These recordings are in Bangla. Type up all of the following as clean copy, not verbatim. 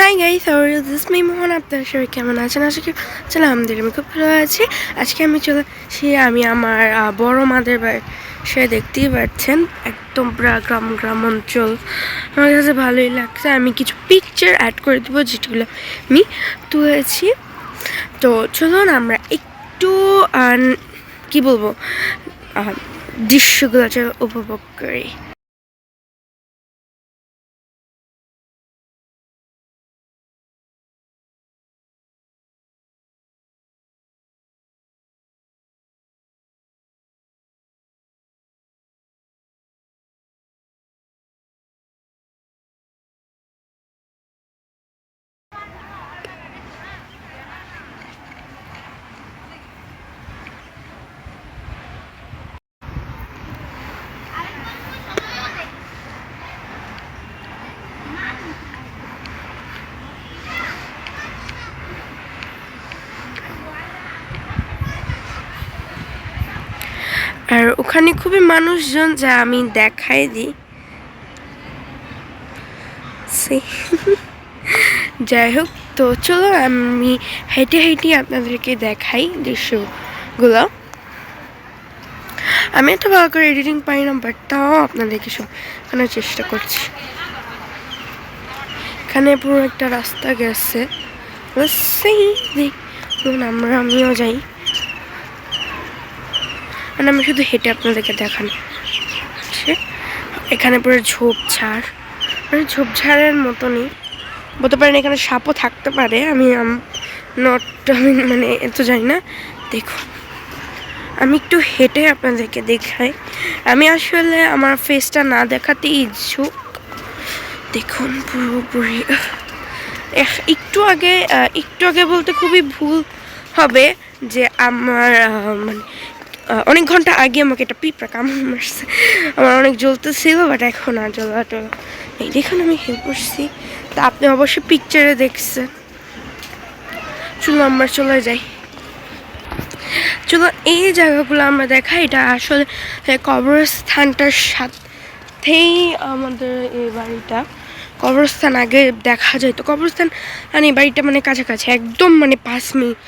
High guys, how are you? This me Mohan. আপনারা সবাই কেমন আছেন? আশা করি চলো আলহামদুলিল্লাহ আমি খুব ভালো আছি। আজকে আমি আমি আমার বড় মাদের বাসায়, দেখতেই পাচ্ছেন একদম পুরা গ্রাম অঞ্চল। আমার কাছে ভালোই লাগছে। আমি কিছু পিকচার অ্যাড করে দেবো যেগুলো আমি তুলেছি। তো চলুন আমরা একটু কি বলবো দৃশ্যগুলো উপভোগ করি। আর ওখানে খুবই মানুষজন, যা আমি দেখাই দিই। যাই হোক, তো চলো আমি হেঁটে আপনাদেরকে দেখাই দৃশ্যগুলো। আমি এত ভালো করে এডিটিং পারি না, বাট তাও আপনাদেরকে সব আনার চেষ্টা করছি। এখানে পুরো একটা রাস্তা গেছে, আমিও যাই, মানে আমি শুধু হেঁটে আপনাদেরকে দেখানো। এখানে পুরো ঝোপঝাড়, মানে ঝোপঝাড়ের মতনই বলতে পারেন। এখানে সাপও থাকতে পারে, আমি মানে এত জানি না। দেখুন, আমি একটু হেঁটে আপনাদেরকে দেখাই। আমি আসলে আমার ফেসটা না দেখাতে ইচ্ছুক। দেখুন পুরোপুরি একটু আগে বলতে খুবই ভুল হবে, যে আমার মানে অনেক ঘন্টা আগে আমাকে একটা পিঁপড়া কামড় মারছে। আমার অনেক জ্বলতেছিল, বাট এখন আর জ্বলা এই দেখুন আমি হেল্প করছি। তা আপনি অবশ্যই পিকচারে দেখছেন। চলো আমরা চলে যাই। চলো এই জায়গাগুলো আমরা দেখাই। এটা আসলে কবরস্থানটার সাথেই আমাদের এই বাড়িটা। কবরস্থান আগে দেখা যায়, তো কবরস্থান মানে বাড়িটা মানে কাছাকাছি, একদম মানে 5 মিনিট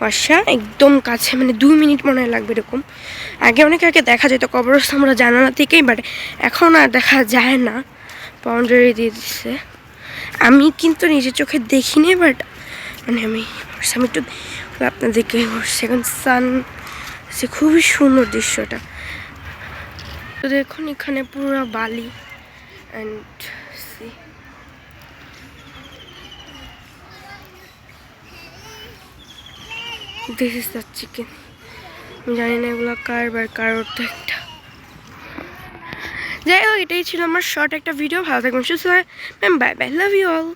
বাসা, একদম কাছে, মানে 2 মিনিট মনে লাগবে এরকম। আগে অনেক আগে দেখা যায় তো কবরস্থান আমরা জানালা থেকেই, বাট এখন আর দেখা যায় না, বাউন্ডারি দিয়ে দিচ্ছে। আমি কিন্তু নিজের চোখে দেখিনি, বাট মানে আমি একটু আপনাদেরকে বসছি। এখন সান আছে, খুবই সুন্দর দৃশ্যটা। তো দেখুন এখানে পুরো বালি and sea. This is the chicken. আমি জানি না এগুলো কার তো একটা। যাই হোক, এটাই ছিল আমার শর্ট একটা ভিডিও। ভালো থাকবেন, সুস্থ থাকবেন, bye bye, love you all.